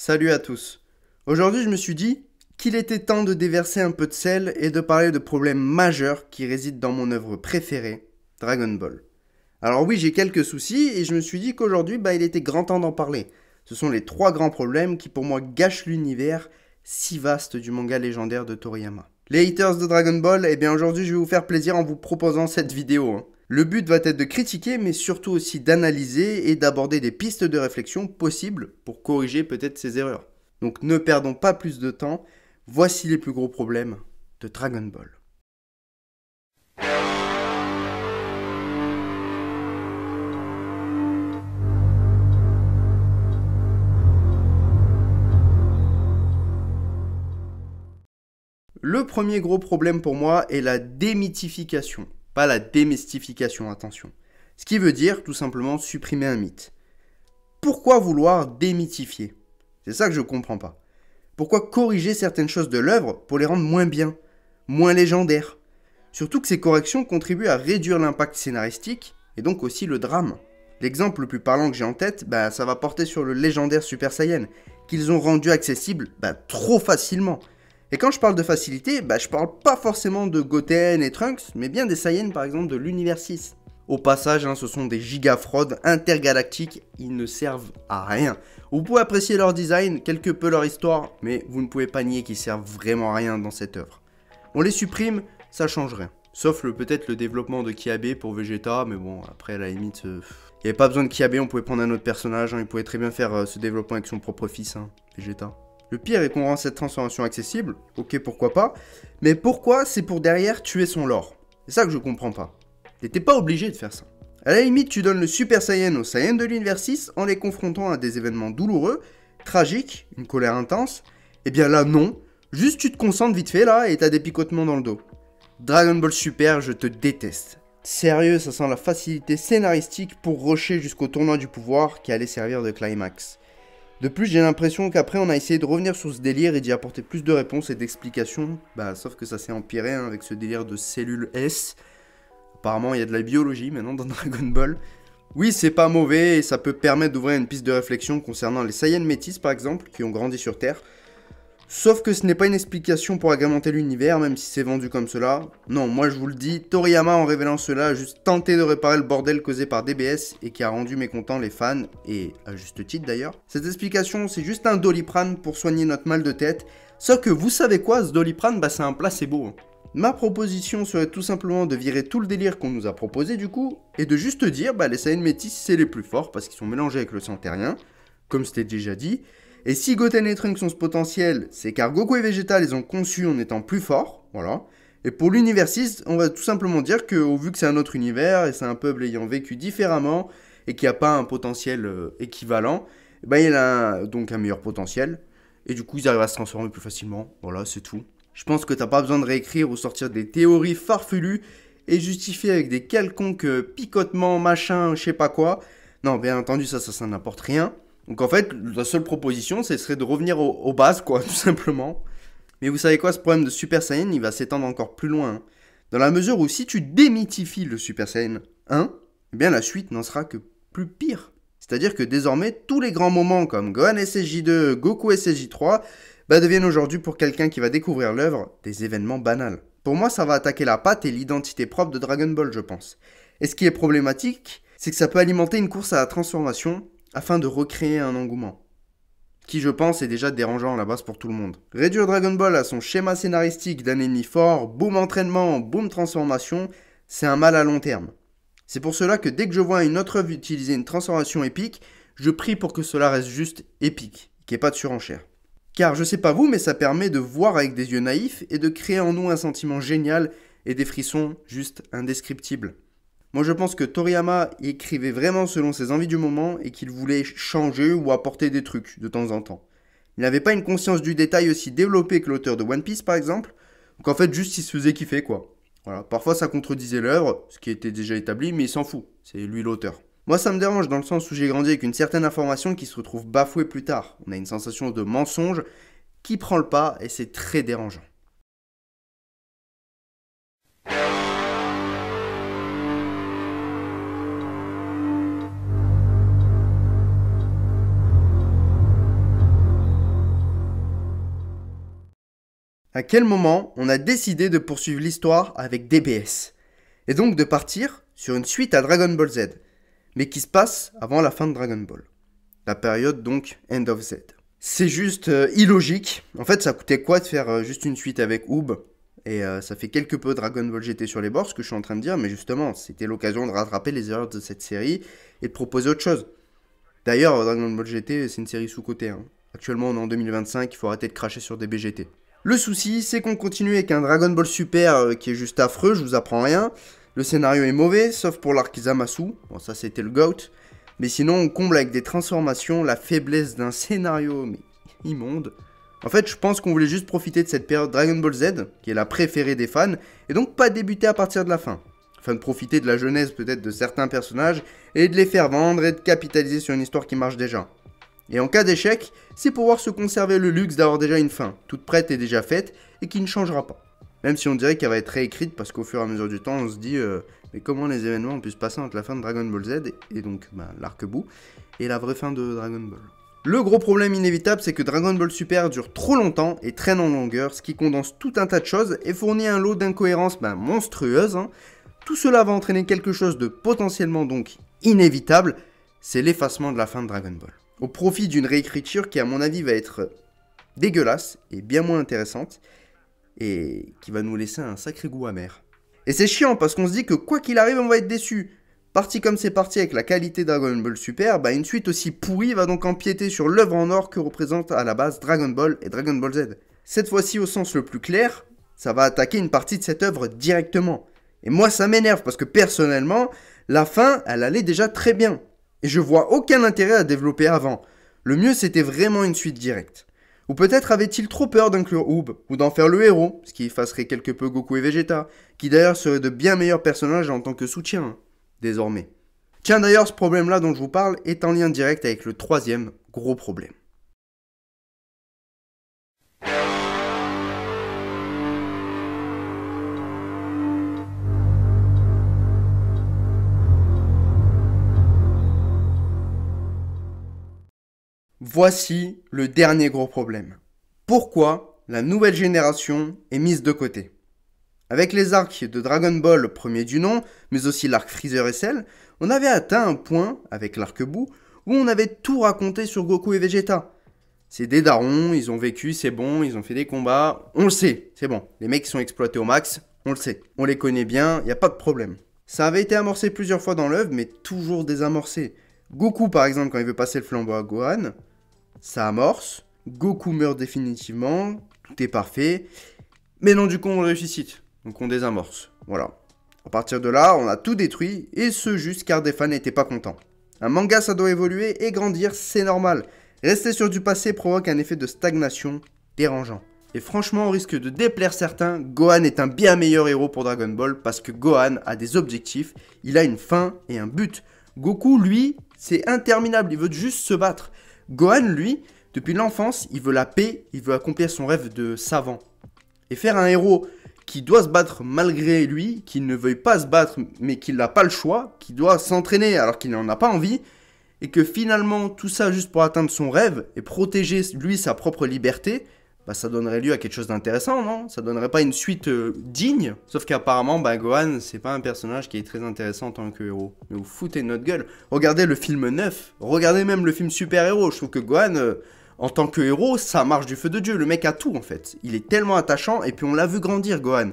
Salut à tous. Aujourd'hui, je me suis dit qu'il était temps de déverser un peu de sel et de parler de problèmes majeurs qui résident dans mon œuvre préférée, Dragon Ball. Alors oui, j'ai quelques soucis et je me suis dit qu'aujourd'hui, il était grand temps d'en parler. Ce sont les 3 grands problèmes qui pour moi gâchent l'univers si vaste du manga légendaire de Toriyama. Les haters de Dragon Ball, aujourd'hui je vais vous faire plaisir en vous proposant cette vidéo. Le but va être de critiquer, mais surtout aussi d'analyser et d'aborder des pistes de réflexion possibles pour corriger peut-être ces erreurs. Donc ne perdons pas plus de temps, voici les plus gros problèmes de Dragon Ball. Le premier gros problème pour moi est la démythification, pas la démystification, attention. Ce qui veut dire tout simplement supprimer un mythe. Pourquoi vouloir démythifier? C'est ça que je comprends pas. Pourquoi corriger certaines choses de l'œuvre pour les rendre moins bien, moins légendaires? Surtout que ces corrections contribuent à réduire l'impact scénaristique et donc aussi le drame. L'exemple le plus parlant que j'ai en tête, ça va porter sur le légendaire Super Saiyan, qu'ils ont rendu accessible trop facilement. Et quand je parle de facilité, je parle pas forcément de Goten et Trunks, mais bien des Saiyans par exemple de l'univers 6. Au passage, ce sont des gigafrodes intergalactiques, ils ne servent à rien. Vous pouvez apprécier leur design, quelque peu leur histoire, mais vous ne pouvez pas nier qu'ils servent vraiment à rien dans cette œuvre. On les supprime, ça change rien. Sauf peut-être le développement de Kiabe pour Vegeta, mais bon, après à la limite, il n'y avait pas besoin de Kiabe, on pouvait prendre un autre personnage, il pouvait très bien faire ce développement avec son propre fils, Vegeta. Le pire est qu'on rend cette transformation accessible, ok pourquoi pas, mais pourquoi c'est pour derrière tuer son lore? C'est ça que je comprends pas. T'étais pas obligé de faire ça. À la limite, tu donnes le Super Saiyan aux Saiyans de l'univers 6 en les confrontant à des événements douloureux, tragiques, une colère intense. Et bien là, non. Juste tu te concentres vite fait là et t'as des picotements dans le dos. Dragon Ball Super, je te déteste. Sérieux, ça sent la facilité scénaristique pour rusher jusqu'au tournoi du pouvoir qui allait servir de climax. De plus, j'ai l'impression qu'après on a essayé de revenir sur ce délire et d'y apporter plus de réponses et d'explications. Sauf que ça s'est empiré avec ce délire de cellules S. Apparemment, il y a de la biologie maintenant dans Dragon Ball. Oui, c'est pas mauvais et ça peut permettre d'ouvrir une piste de réflexion concernant les Saiyans métis par exemple, qui ont grandi sur Terre. Sauf que ce n'est pas une explication pour agrémenter l'univers, même si c'est vendu comme cela. Non, moi je vous le dis, Toriyama en révélant cela a juste tenté de réparer le bordel causé par DBS et qui a rendu mécontents les fans, et à juste titre d'ailleurs. Cette explication, c'est juste un Doliprane pour soigner notre mal de tête. Sauf que vous savez quoi, ce Doliprane, c'est un placebo. Ma proposition serait tout simplement de virer tout le délire qu'on nous a proposé du coup, et de juste dire, les Saiyans métis c'est les plus forts parce qu'ils sont mélangés avec le sang terrien, comme c'était déjà dit. Et si Goten et Trunks ont ce potentiel, c'est car Goku et Vegeta les ont conçus en étant plus forts, voilà. Et pour l'univers 6, on va tout simplement dire que, au vu que c'est un autre univers, et c'est un peuple ayant vécu différemment, et qui n'a pas un potentiel équivalent, il a donc un meilleur potentiel, et du coup ils arrivent à se transformer plus facilement, voilà, c'est tout. Je pense que t'as pas besoin de réécrire ou sortir des théories farfelues, et justifier avec des quelconques picotements, machin, je sais pas quoi. Non, bien entendu, ça n'apporte rien. Donc en fait, la seule proposition, ce serait de revenir aux bases, quoi, tout simplement. Mais vous savez quoi, ce problème de Super Saiyan, il va s'étendre encore plus loin. Dans la mesure où si tu démythifies le Super Saiyan 1, la suite n'en sera que plus pire. C'est-à-dire que désormais, tous les grands moments comme Gohan SSJ2, Goku SSJ3, deviennent aujourd'hui pour quelqu'un qui va découvrir l'œuvre des événements banals. Pour moi, ça va attaquer la patte et l'identité propre de Dragon Ball, je pense. Et ce qui est problématique, c'est que ça peut alimenter une course à la transformation afin de recréer un engouement, qui je pense est déjà dérangeant à la base pour tout le monde. Réduire Dragon Ball à son schéma scénaristique d'un ennemi fort, boum entraînement, boum transformation, c'est un mal à long terme. C'est pour cela que dès que je vois une autre œuvre utiliser une transformation épique, je prie pour que cela reste juste épique, qu'il n'y ait pas de surenchère. Car je sais pas vous, mais ça permet de voir avec des yeux naïfs et de créer en nous un sentiment génial et des frissons juste indescriptibles. Moi je pense que Toriyama écrivait vraiment selon ses envies du moment et qu'il voulait changer ou apporter des trucs de temps en temps. Il n'avait pas une conscience du détail aussi développée que l'auteur de One Piece par exemple, donc en fait juste il se faisait kiffer quoi. Voilà, parfois ça contredisait l'œuvre, ce qui était déjà établi, mais il s'en fout, c'est lui l'auteur. Moi ça me dérange dans le sens où j'ai grandi avec une certaine information qui se retrouve bafouée plus tard. On a une sensation de mensonge qui prend le pas et c'est très dérangeant. À quel moment on a décidé de poursuivre l'histoire avec DBS et donc de partir sur une suite à Dragon Ball Z, mais qui se passe avant la fin de Dragon Ball. La période donc End of Z. C'est juste illogique. En fait, ça coûtait quoi de faire juste une suite avec Oob? Et ça fait quelque peu Dragon Ball GT sur les bords, ce que je suis en train de dire, mais justement, c'était l'occasion de rattraper les erreurs de cette série et de proposer autre chose. D'ailleurs, Dragon Ball GT, c'est une série sous-cotée. Actuellement, on est en 2025, il faut arrêter de cracher sur des BGT. Le souci, c'est qu'on continue avec un Dragon Ball Super qui est juste affreux, je vous apprends rien. Le scénario est mauvais, sauf pour l'arc Zamasu. Bon, ça, c'était le GOAT. Mais sinon, on comble avec des transformations, la faiblesse d'un scénario mais immonde. En fait, je pense qu'on voulait juste profiter de cette période Dragon Ball Z, qui est la préférée des fans, et donc pas débuter à partir de la fin. Afin de profiter de la jeunesse peut-être de certains personnages, et de les faire vendre et de capitaliser sur une histoire qui marche déjà. Et en cas d'échec, c'est pouvoir se conserver le luxe d'avoir déjà une fin, toute prête et déjà faite, et qui ne changera pas. Même si on dirait qu'elle va être réécrite, parce qu'au fur et à mesure du temps, on se dit mais comment les événements ont pu se passer entre la fin de Dragon Ball Z, et donc l'arc-bout, et la vraie fin de Dragon Ball. Le gros problème inévitable, c'est que Dragon Ball Super dure trop longtemps et traîne en longueur, ce qui condense tout un tas de choses et fournit un lot d'incohérences monstrueuses. Tout cela va entraîner quelque chose de potentiellement donc inévitable, c'est l'effacement de la fin de Dragon Ball. Au profit d'une réécriture qui à mon avis va être dégueulasse et bien moins intéressante, et qui va nous laisser un sacré goût amer. Et c'est chiant parce qu'on se dit que quoi qu'il arrive, on va être déçu. Parti comme c'est parti avec la qualité Dragon Ball Super, une suite aussi pourrie va donc empiéter sur l'œuvre en or que représente à la base Dragon Ball et Dragon Ball Z. Cette fois-ci au sens le plus clair, ça va attaquer une partie de cette œuvre directement. Et moi ça m'énerve parce que personnellement, la fin, elle allait déjà très bien. Et je vois aucun intérêt à développer avant. Le mieux c'était vraiment une suite directe. Ou peut-être avait-il trop peur d'inclure Oob, ou d'en faire le héros, ce qui effacerait quelque peu Goku et Vegeta, qui d'ailleurs seraient de bien meilleurs personnages en tant que soutien, désormais. Tiens d'ailleurs, ce problème-là dont je vous parle est en lien direct avec le troisième gros problème. Voici le dernier gros problème. Pourquoi la nouvelle génération est mise de côté? Avec les arcs de Dragon Ball, premier du nom, mais aussi l'arc Freezer et Cell, on avait atteint un point, avec l'arc-bout, où on avait tout raconté sur Goku et Vegeta. C'est des darons, ils ont vécu, c'est bon, ils ont fait des combats, on le sait, c'est bon. Les mecs sont exploités au max, on le sait. On les connaît bien, y a pas de problème. Ça avait été amorcé plusieurs fois dans l'œuvre, mais toujours désamorcé. Goku par exemple, quand il veut passer le flambeau à Gohan, ça amorce, Goku meurt définitivement, tout est parfait, mais non du coup on le ressuscite, donc on désamorce, voilà. À partir de là, on a tout détruit, et ce juste car des fans n'étaient pas contents. Un manga ça doit évoluer et grandir, c'est normal. Rester sur du passé provoque un effet de stagnation dérangeant. Et franchement, au risque de déplaire certains, Gohan est un bien meilleur héros pour Dragon Ball parce que Gohan a des objectifs, il a une fin et un but. Goku, lui, c'est interminable, il veut juste se battre. Gohan, lui, depuis l'enfance, il veut la paix, il veut accomplir son rêve de savant. Et faire un héros qui doit se battre malgré lui, qui ne veuille pas se battre mais qui n'a pas le choix, qui doit s'entraîner alors qu'il n'en a pas envie, et que finalement tout ça juste pour atteindre son rêve et protéger lui sa propre liberté, ça donnerait lieu à quelque chose d'intéressant, non? Ça donnerait pas une suite digne? Sauf qu'apparemment, Gohan, c'est pas un personnage qui est très intéressant en tant que héros. Mais vous foutez de notre gueule. Regardez le film 9, regardez même le film Super Héros. Je trouve que Gohan, en tant que héros, ça marche du feu de Dieu. Le mec a tout en fait. Il est tellement attachant et puis on l'a vu grandir, Gohan.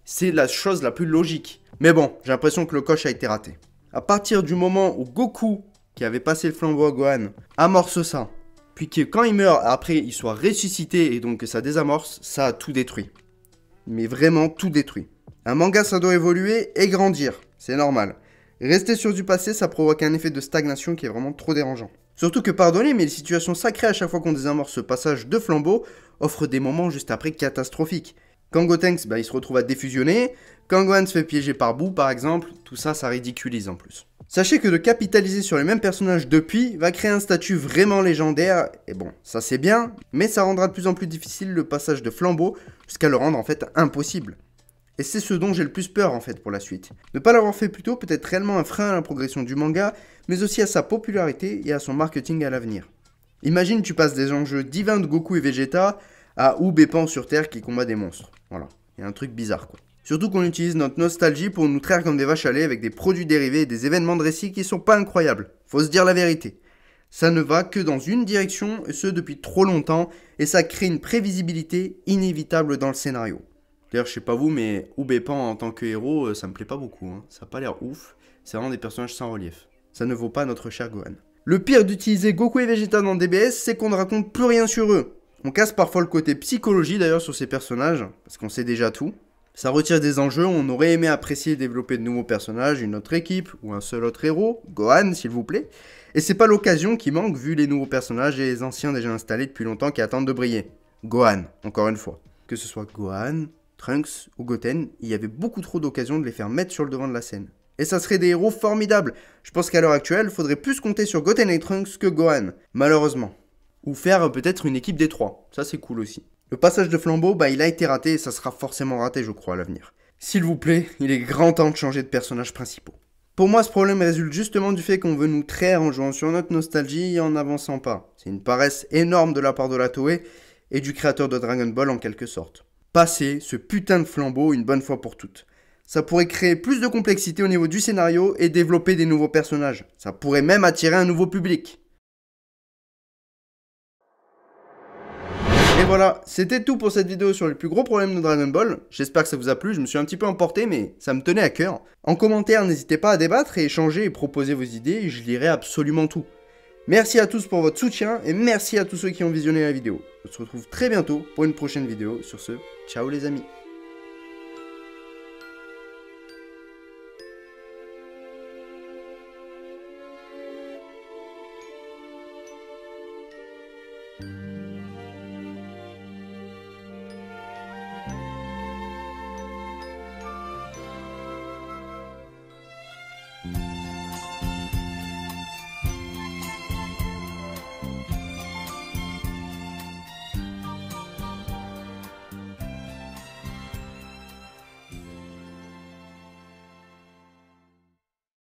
C'est la chose la plus logique. Mais bon, j'ai l'impression que le coche a été raté. À partir du moment où Goku, qui avait passé le flambeau à Gohan, amorce ça, puis que quand il meurt, après il soit ressuscité et donc que ça désamorce, ça a tout détruit. Mais vraiment tout détruit. Un manga ça doit évoluer et grandir, c'est normal. Rester sur du passé, ça provoque un effet de stagnation qui est vraiment trop dérangeant. Surtout que pardonnez, mais les situations sacrées à chaque fois qu'on désamorce ce passage de flambeau offrent des moments juste après catastrophiques. Quand Gotenks, il se retrouve à défusionner, quand Gohan se fait piéger par Boo par exemple, tout ça, ça ridiculise en plus. Sachez que de capitaliser sur les mêmes personnages depuis va créer un statut vraiment légendaire, et bon, ça c'est bien, mais ça rendra de plus en plus difficile le passage de flambeau jusqu'à le rendre en fait impossible. Et c'est ce dont j'ai le plus peur en fait pour la suite. Ne pas l'avoir fait plus tôt peut être réellement un frein à la progression du manga, mais aussi à sa popularité et à son marketing à l'avenir. Imagine tu passes des enjeux divins de Goku et Vegeta à Oubépan sur Terre qui combat des monstres. Voilà, il y a un truc bizarre quoi. Surtout qu'on utilise notre nostalgie pour nous traire comme des vaches à lait avec des produits dérivés et des événements de récit qui sont pas incroyables. Faut se dire la vérité. Ça ne va que dans une direction, et ce depuis trop longtemps, et ça crée une prévisibilité inévitable dans le scénario. D'ailleurs, je sais pas vous, mais Oubépan en tant que héros, ça me plaît pas beaucoup. Hein. Ça a pas l'air ouf, c'est vraiment des personnages sans relief. Ça ne vaut pas notre cher Gohan. Le pire d'utiliser Goku et Vegeta dans DBS, c'est qu'on ne raconte plus rien sur eux. On casse parfois le côté psychologie d'ailleurs sur ces personnages, parce qu'on sait déjà tout. Ça retire des enjeux, on aurait aimé apprécier et développer de nouveaux personnages, une autre équipe, ou un seul autre héros, Gohan s'il vous plaît. Et c'est pas l'occasion qui manque vu les nouveaux personnages et les anciens déjà installés depuis longtemps qui attendent de briller. Gohan, encore une fois. Que ce soit Gohan, Trunks ou Goten, il y avait beaucoup trop d'occasions de les faire mettre sur le devant de la scène. Et ça serait des héros formidables. Je pense qu'à l'heure actuelle, il faudrait plus compter sur Goten et Trunks que Gohan, malheureusement. Ou faire peut-être une équipe des trois, ça c'est cool aussi. Le passage de flambeau, il a été raté et ça sera forcément raté je crois à l'avenir. S'il vous plaît, il est grand temps de changer de personnages principaux. Pour moi, ce problème résulte justement du fait qu'on veut nous traire en jouant sur notre nostalgie et en n'avançant pas. C'est une paresse énorme de la part de la Toei et du créateur de Dragon Ball en quelque sorte. Passer ce putain de flambeau une bonne fois pour toutes. Ça pourrait créer plus de complexité au niveau du scénario et développer des nouveaux personnages. Ça pourrait même attirer un nouveau public. Et voilà, c'était tout pour cette vidéo sur les plus gros problèmes de Dragon Ball. J'espère que ça vous a plu, je me suis un petit peu emporté mais ça me tenait à cœur. En commentaire, n'hésitez pas à débattre et échanger et proposer vos idées et je lirai absolument tout. Merci à tous pour votre soutien et merci à tous ceux qui ont visionné la vidéo. On se retrouve très bientôt pour une prochaine vidéo. Sur ce, ciao les amis.